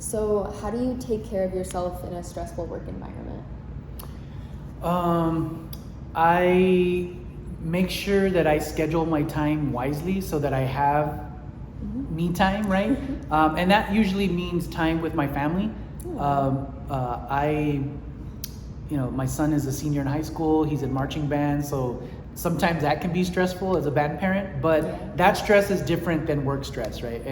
So how do you take care of yourself in a stressful work environment? I make sure that I schedule my time wisely so that I have me time, right? And that usually means time with my family. My son is a senior in high school. He's in marching band, so sometimes that can be stressful as a band parent. But that stress is different than work stress, right?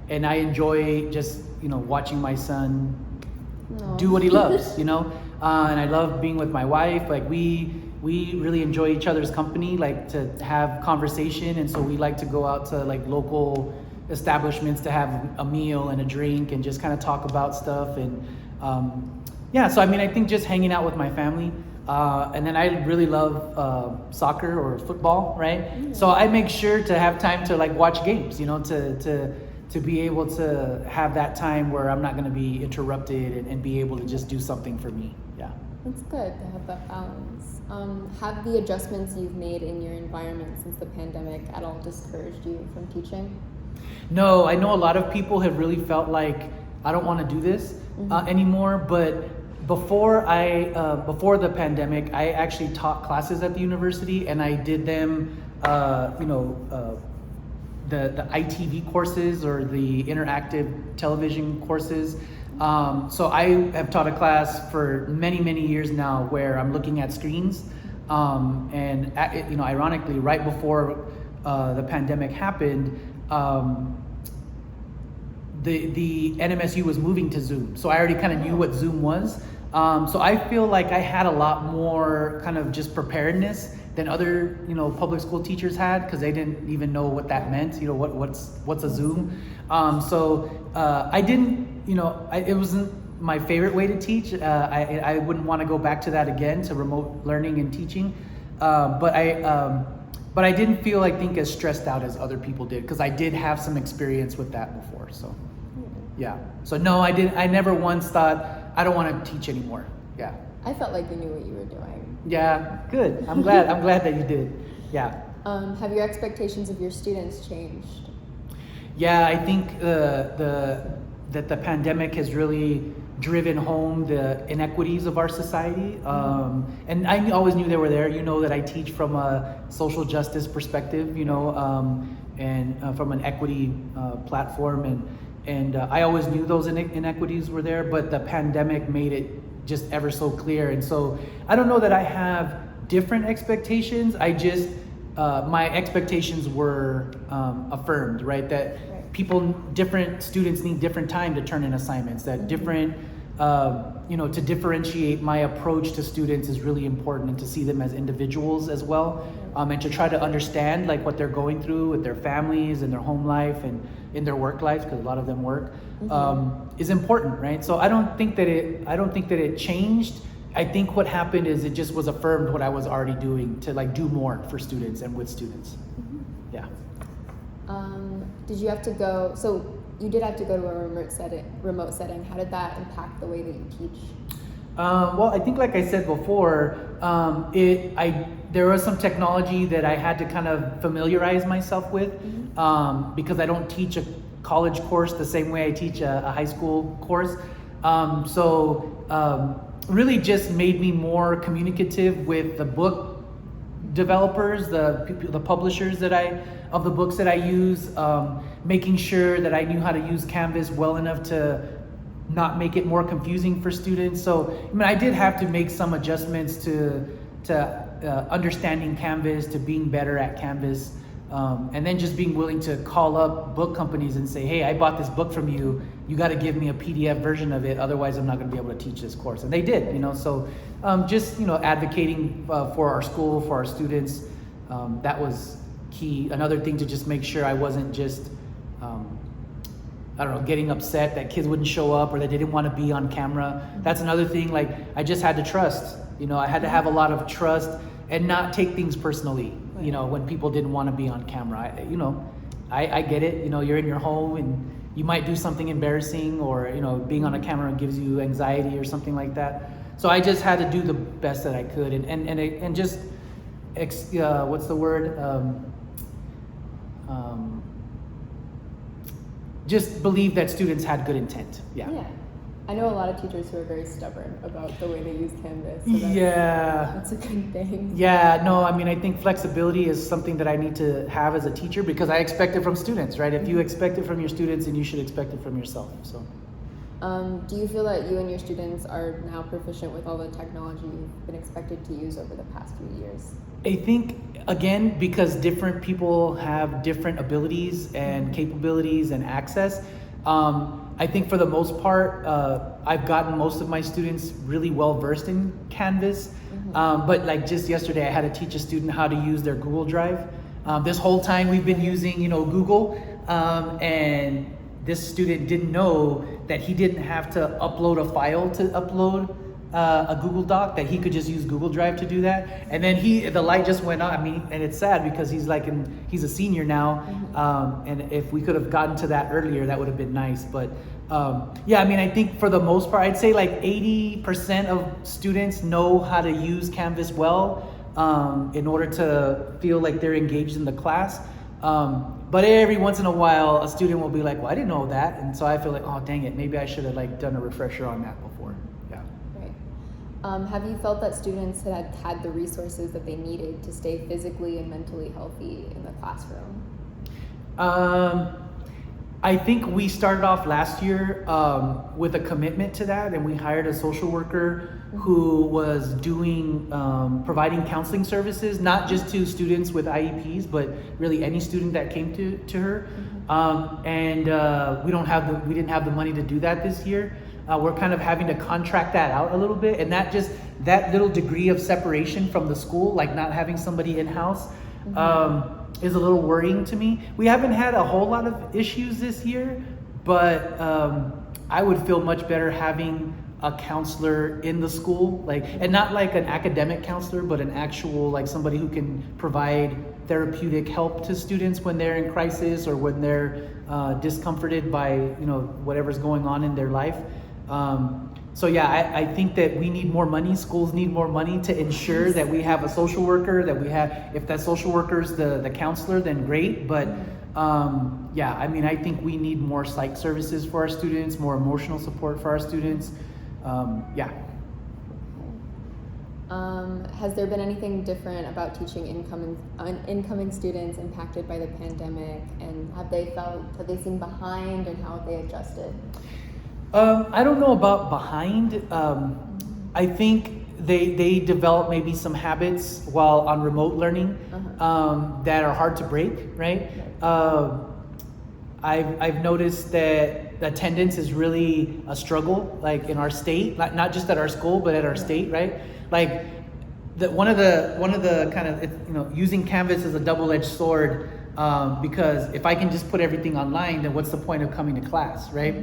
And I enjoy just watching my son do what he loves, and I love being with my wife. Like we really enjoy each other's company, like to have conversation, and so we like to go out to like local establishments to have a meal and a drink and just kind of talk about stuff. And so I think just hanging out with my family. And then I really love soccer or football, right? So I make sure to have time to like watch games, to be able to have that time where I'm not going to be interrupted and be able to just do something for me. Yeah. It's good to have that balance. Have the adjustments you've made in your environment since the pandemic at all discouraged you from teaching? No, I know a lot of people have really felt like I don't want to do this anymore, but before the pandemic, I actually taught classes at the university, and I did them, the ITV courses or the interactive television courses. So I have taught a class for many years now where I'm looking at screens, and ironically, right before the pandemic happened, the NMSU was moving to Zoom. So I already kind of knew what Zoom was. So I feel like I had a lot more kind of just preparedness than other, public school teachers had, because they didn't even know what that meant. What's a Zoom? I didn't, it wasn't my favorite way to teach. I wouldn't want to go back to that again, to remote learning and teaching. But I didn't feel, I think, as stressed out as other people did, because I did have some experience with that before. So, yeah. So no, I never once thought I don't want to teach anymore. Yeah. I felt like you knew what you were doing. Yeah, good. I'm glad that you did. Yeah. Have your expectations of your students changed? Yeah, I think that the pandemic has really driven home the inequities of our society. And I always knew they were there. That I teach from a social justice perspective, and from an equity platform. And I always knew those inequities were there, but the pandemic made it just ever so clear. And so I don't know that I have different expectations. I just, my expectations were affirmed, right? That different students need different time to turn in assignments, that different, to differentiate my approach to students is really important, and to see them as individuals as well. And to try to understand like what they're going through with their families and their home life and in their work life, because a lot of them work, is important, right? So I don't think that it changed. I think what happened is it just was affirmed what I was already doing, to like do more for students and with students. Yeah. Did you have to go? So you did have to go to a remote setting. How did that impact the way that you teach? Well, I think, like I said before, there was some technology that I had to kind of familiarize myself with, because I don't teach a college course the same way I teach a high school course. Really just made me more communicative with the book developers, the publishers of the books that I use, making sure that I knew how to use Canvas well enough to not make it more confusing for students. So I did have to make some adjustments to understanding Canvas, to being better at Canvas, and then just being willing to call up book companies and say, hey, I bought this book from you. You got to give me a PDF version of it, otherwise I'm not going to be able to teach this course. And they did, So just advocating for our school, for our students, that was key. Another thing to just make sure I wasn't just getting upset that kids wouldn't show up or that they didn't want to be on camera. That's another thing. Like, I just had to trust. I had to have a lot of trust and not take things personally. When people didn't want to be on camera. I get it. You're in your home and you might do something embarrassing, or being on a camera gives you anxiety or something like that. So I just had to do the best that I could, and just what's the word? just believe that students had good intent. Yeah. Yeah. I know a lot of teachers who are very stubborn about the way they use Canvas. So that's a good thing. Yeah, no, I mean, I think flexibility is something that I need to have as a teacher because I expect it from students, right? If you expect it from your students, then you should expect it from yourself. So. Do you feel that you and your students are now proficient with all the technology you've been expected to use over the past few years? I think, again, because different people have different abilities and capabilities and access, I think for the most part, I've gotten most of my students really well versed in Canvas. But like just yesterday, I had to teach a student how to use their Google Drive. This whole time we've been using, Google, and this student didn't know that he didn't have to upload a file to upload a Google Doc, that he could just use Google Drive to do that. And then the light just went on. I mean, and it's sad because he's a senior now. And if we could have gotten to that earlier, that would have been nice. But yeah, I mean, I think for the most part, I'd say like 80% of students know how to use Canvas well in order to feel like they're engaged in the class. But every once in a while, a student will be like, well, I didn't know that. And so I feel like, oh, dang it, maybe I should have done a refresher on that before. Yeah. Right. Have you felt that students had the resources that they needed to stay physically and mentally healthy in the classroom? I think we started off last year with a commitment to that, and we hired a social worker who was providing counseling services, not just to students with IEPs, but really any student that came to her. And we didn't have the money to do that this year. We're kind of having to contract that out a little bit, and that little degree of separation from the school, like not having somebody in-house, is a little worrying to me. We haven't had a whole lot of issues this year, but I would feel much better having a counselor in the school, and not like an academic counselor, but an actual, like somebody who can provide therapeutic help to students when they're in crisis or when they're discomforted by whatever's going on in their life. So yeah, I think that we need more money. Schools need more money to ensure that we have a social worker, if that social worker's the counselor, then great. But yeah, I mean, I think we need more psych services for our students, more emotional support for our students. Yeah. Has there been anything different about teaching incoming students impacted by the pandemic, and have they seemed behind, and how have they adjusted? I don't know about behind. I think they develop maybe some habits while on remote learning that are hard to break, right? I've noticed that attendance is really a struggle, like in our state, not just at our school, but at our state, right? Like one of the kind of, using Canvas is a double-edged sword, because if I can just put everything online, then what's the point of coming to class, right?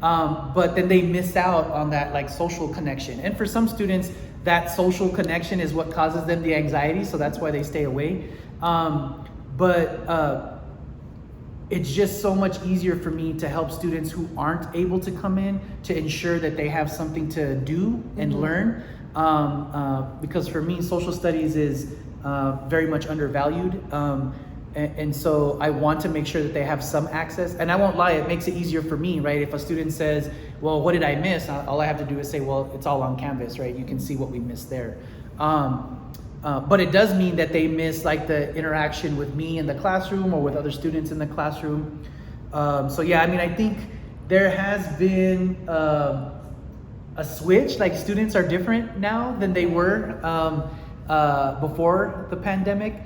But then they miss out on that social connection. And for some students, that social connection is what causes them the anxiety, so that's why they stay away. But it's just so much easier for me to help students who aren't able to come in, to ensure that they have something to do and learn. Because for me, social studies is very much undervalued. And so I want to make sure that they have some access. And I won't lie, it makes it easier for me, right? If a student says, well, what did I miss? All I have to do is say, well, it's all on Canvas, right? You can see what we missed there. But it does mean that they miss the interaction with me in the classroom or with other students in the classroom. So yeah, I mean, I think there has been a switch. Students are different now than they were before the pandemic.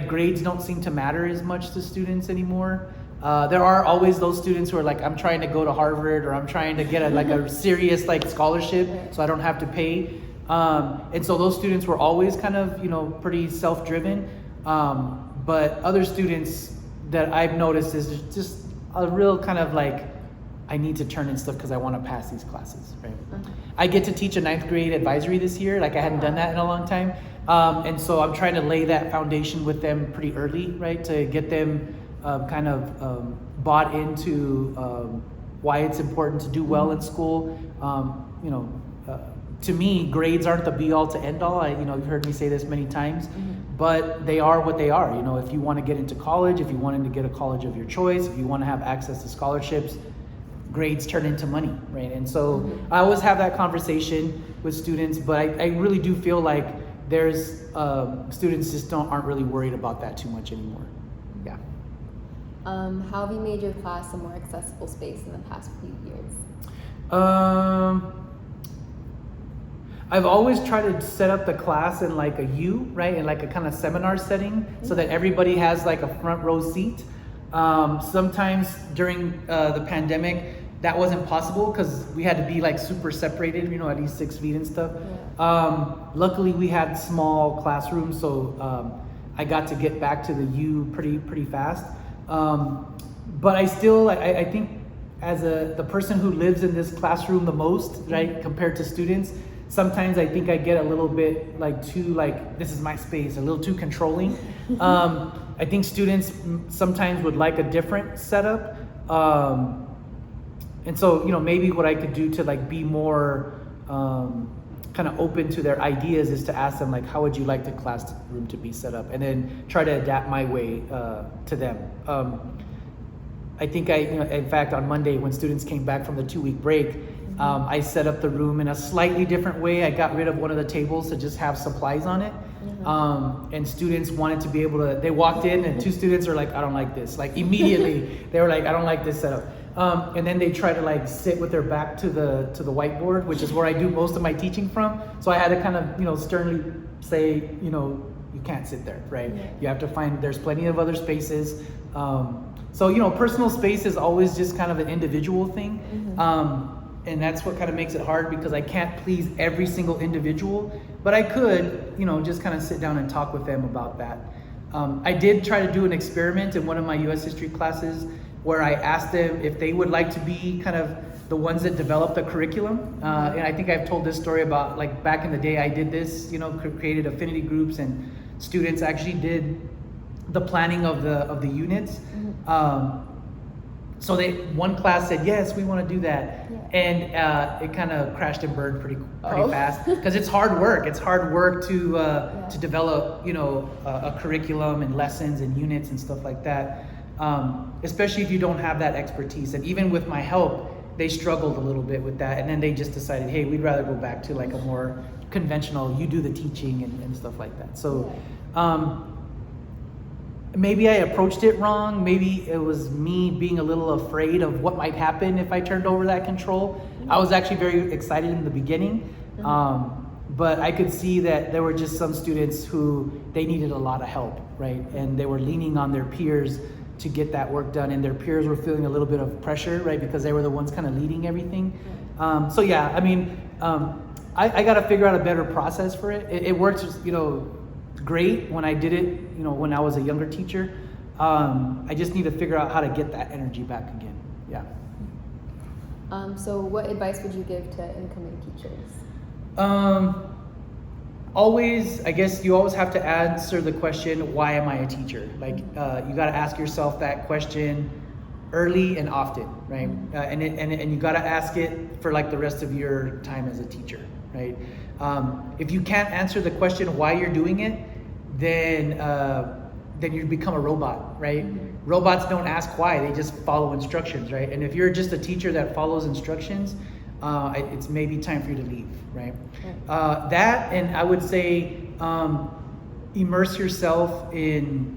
Grades don't seem to matter as much to students anymore. There are always those students who are I'm trying to go to Harvard, or I'm trying to get a serious scholarship so I don't have to pay. And so those students were always kind of, pretty self-driven. But other students that I've noticed is just a real kind of I need to turn in stuff because I want to pass these classes, right? I get to teach a 9th grade advisory this year. I hadn't done that in a long time. And so I'm trying to lay that foundation with them pretty early, right? To get them kind of bought into why it's important to do well in school. to me, grades aren't the be all to end all. You've heard me say this many times, but they are what they are. If you want to get into college, if you wanted to get a college of your choice, if you want to have access to scholarships, grades turn into money, right? And so I always have that conversation with students, but I really do feel like there's students just aren't really worried about that too much anymore. Yeah. How have you made your class a more accessible space in the past few years? I've always tried to set up the class in like a U, right? In like a kind of seminar setting so that everybody has like a front row seat. Sometimes during the pandemic, that wasn't possible because we had to be like super separated, at least 6 feet and stuff. Yeah. Luckily we had small classrooms, so I got to get back to the U pretty fast. But I still, I think as the person who lives in this classroom the most, right, compared to students, sometimes I think I get a little bit too this is my space, a little too controlling. I think students sometimes would like a different setup. And so, maybe what I could do to be more kind of open to their ideas is to ask them how would you like the classroom to be set up, and then try to adapt my way to them. I think in fact, on Monday when students came back from the 2-week break, I set up the room in a slightly different way. I got rid of one of the tables to just have supplies on it. And students wanted to be able to, they walked in and 2 students are like, I don't like this. Immediately, they were like, I don't like this setup. And then they try to sit with their back to the whiteboard, which is where I do most of my teaching from. So I had to kind of, sternly say, you can't sit there, right? Yeah. You have to there's plenty of other spaces. So, personal space is always just kind of an individual thing. And that's what kind of makes it hard because I can't please every single individual, but I could, just kind of sit down and talk with them about that. I did try to do an experiment in one of my US history classes where I asked them if they would like to be kind of the ones that develop the curriculum. And I think I've told this story about back in the day I did this, created affinity groups and students actually did the planning of the units. So one class said, yes, we want to do that. Yeah. And it kind of crashed and burned pretty fast because it's hard work. It's hard work to develop, a curriculum and lessons and units and stuff like that. Especially if you don't have that expertise. And even with my help, they struggled a little bit with that. And then they just decided, hey, we'd rather go back to a more conventional, you do the teaching and stuff like that. So, maybe I approached it wrong. Maybe it was me being a little afraid of what might happen if I turned over that control. I was actually very excited in the beginning, but I could see that there were just some students who they needed a lot of help, right? And they were leaning on their peers to get that work done, and their peers were feeling a little bit of pressure, right? Because they were the ones kind of leading everything. So yeah, I mean, I got to figure out a better process for it. It worked, great when I did it, when I was a younger teacher. I just need to figure out how to get that energy back again. Yeah. So what advice would you give to incoming teachers? I guess you always have to answer the question, why am I a teacher? You got to ask yourself that question early and often, right? And you got to ask it for the rest of your time as a teacher, right? If you can't answer the question why you're doing it, then you become a robot, right? Robots don't ask why, they just follow instructions, right? And if you're just a teacher that follows instructions, it's maybe time for you to leave, right? That, and I would say immerse yourself in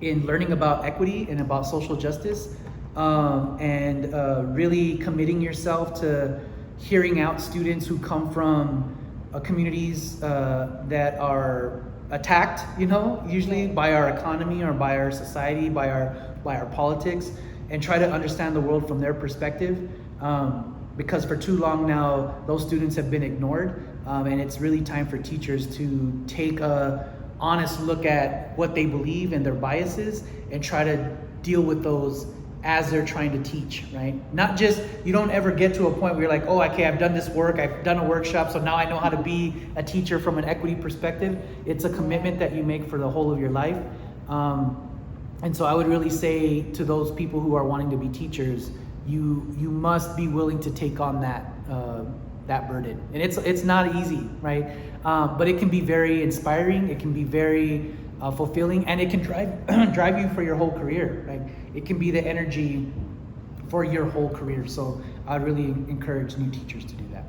learning about equity and about social justice, and really committing yourself to hearing out students who come from communities that are attacked, usually by our economy or by our society, by our politics, and try to understand the world from their perspective. Because for too long now, those students have been ignored, and it's really time for teachers to take a honest look at what they believe and their biases and try to deal with those as they're trying to teach, right? Not just, you don't ever get to a point where you're like, oh, okay, I've done this work, I've done a workshop, so now I know how to be a teacher from an equity perspective. It's a commitment that you make for the whole of your life. And so I would really say to those people who are wanting to be teachers, you must be willing to take on that that burden. And it's not easy, right? But it can be very inspiring. It can be very fulfilling, and it can drive you for your whole career. Like, it can be the energy for your whole career. So I really encourage new teachers to do that.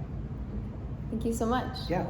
Thank you so much. Yeah.